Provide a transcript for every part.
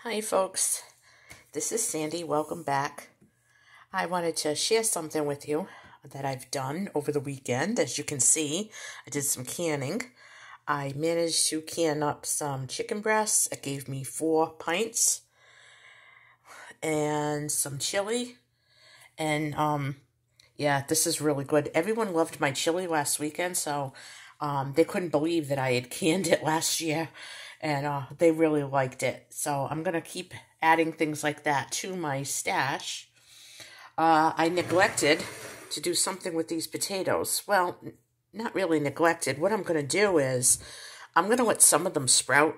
Hi folks, this is Sandy. Welcome back. I wanted to share something with you that I've done over the weekend. As you can see, I did some canning. I managed to can up some chicken breasts. It gave me 4 pints and some chili. And yeah, this is really good. Everyone loved my chili last weekend, so they couldn't believe that I had canned it last year. And they really liked it. So I'm going to keep adding things like that to my stash. I neglected to do something with these potatoes. Well, not really neglected. What I'm going to do is I'm going to let some of them sprout.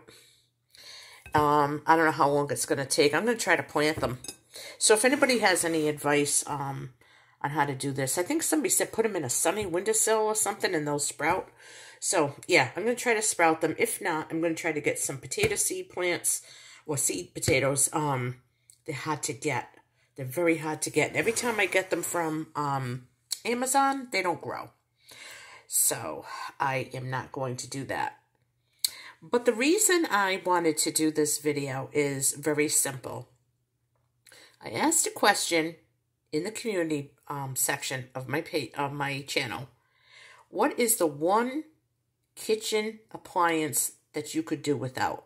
I don't know how long it's going to take. I'm going to try to plant them. So if anybody has any advice on how to do this, I think somebody said put them in a sunny windowsill or something and they'll sprout. So, yeah, I'm going to try to sprout them. If not, I'm going to try to get some potato seed plants or seed potatoes. They're hard to get. They're very hard to get. And every time I get them from Amazon, they don't grow. So, I am not going to do that. But the reason I wanted to do this video is very simple. I asked a question in the community section of my channel. What is the one kitchen appliance that you could do without?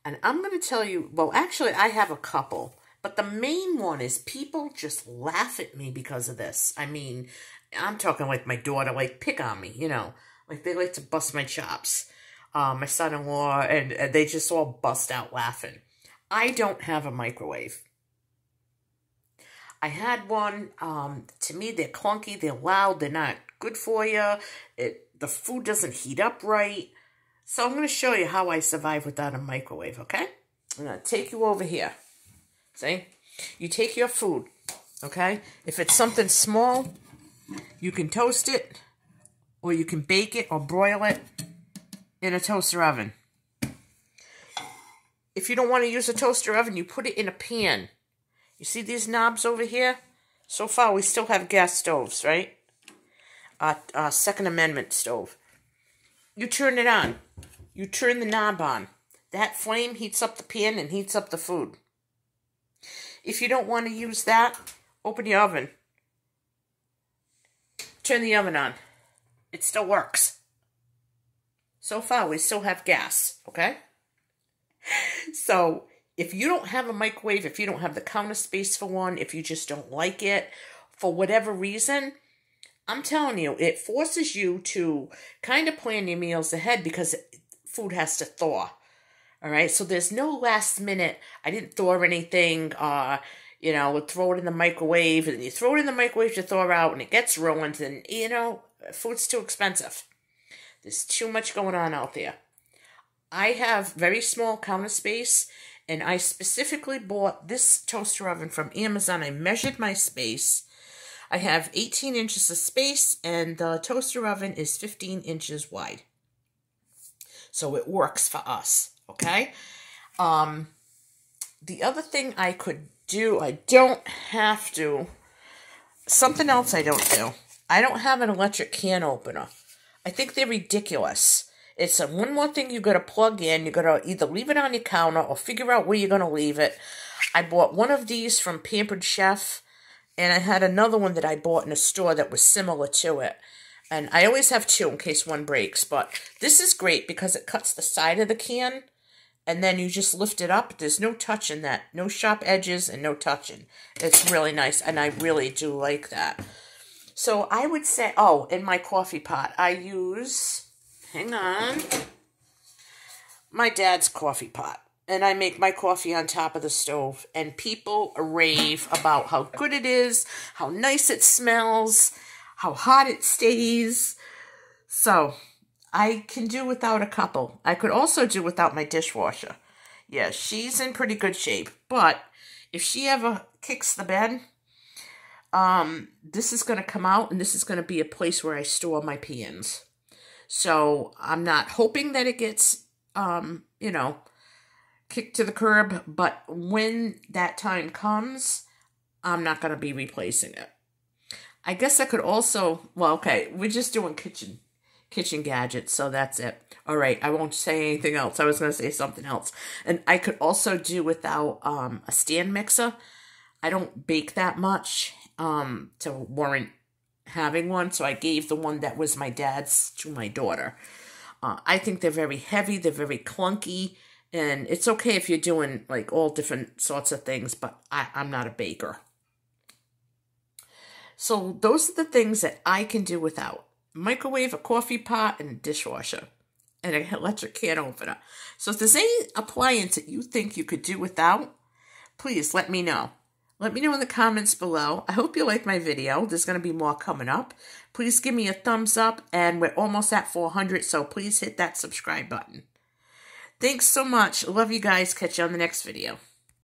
And I'm going to tell you, well, actually, I have a couple. But the main one is people just laugh at me because of this. I mean, I'm talking like my daughter, like, pick on me, you know. Like, they like to bust my chops. My son-in-law, and they just all bust out laughing. I don't have a microwave. I had one. To me, they're clunky, they're loud, they're not good for you. The food doesn't heat up right. So I'm going to show you how I survive without a microwave, okay? I'm going to take you over here. See? You take your food, okay? If it's something small, you can toast it, or you can bake it or broil it in a toaster oven. If you don't want to use a toaster oven, you put it in a pan. You see these knobs over here? So far, we still have gas stoves, right? Second Amendment stove. You turn it on. You turn the knob on. That flame heats up the pan and heats up the food. If you don't want to use that, open the oven. Turn the oven on. It still works. So far, we still have gas, okay? So, if you don't have a microwave, if you don't have the counter space for one, if you just don't like it, for whatever reason, I'm telling you, it forces you to kind of plan your meals ahead because food has to thaw. All right, so there's no last minute, I didn't thaw anything, you know, throw it in the microwave, and you throw it in the microwave to thaw out, and it gets ruined, and, you know, food's too expensive. There's too much going on out there. I have very small counter space, and I specifically bought this toaster oven from Amazon. I measured my space. I have 18 inches of space, and the toaster oven is 15 inches wide. So it works for us, okay? The other thing I could do, I don't have to, something else I don't do. I don't have an electric can opener. I think they're ridiculous. It's one more thing you got to plug in. You got to either leave it on your counter or figure out where you're going to leave it. I bought one of these from Pampered Chef, and I had another one that I bought in a store that was similar to it. And I always have two in case one breaks, but this is great because it cuts the side of the can, and then you just lift it up. There's no touching that. No sharp edges and no touching. It's really nice, and I really do like that. So I would say, oh, in my coffee pot, I use, hang on, my dad's coffee pot. And I make my coffee on top of the stove. And people rave about how good it is, how nice it smells, how hot it stays. So, I can do without a couple. I could also do without my dishwasher. Yeah, she's in pretty good shape. But, if she ever kicks the bed, this is going to come out, and this is going to be a place where I store my pans. So, I'm not hoping that it gets, you know, kicked to the curb, but when that time comes, I'm not going to be replacing it. I guess I could also, well, okay, we're just doing kitchen kitchen gadgets, so that's it. All right, I won't say anything else. I was going to say something else. And I could also do without a stand mixer. I don't bake that much to warrant having one, so I gave the one that was my dad's to my daughter. I think they're very heavy, they're very clunky, and it's okay if you're doing like all different sorts of things, but I'm not a baker. So those are the things that I can do without. Microwave, a coffee pot, and a dishwasher, and an electric can opener. So if there's any appliance that you think you could do without, please let me know. Let me know in the comments below. I hope you like my video. There's going to be more coming up. Please give me a thumbs up, and we're almost at 400, so please hit that subscribe button. Thanks so much. Love you guys. Catch you on the next video.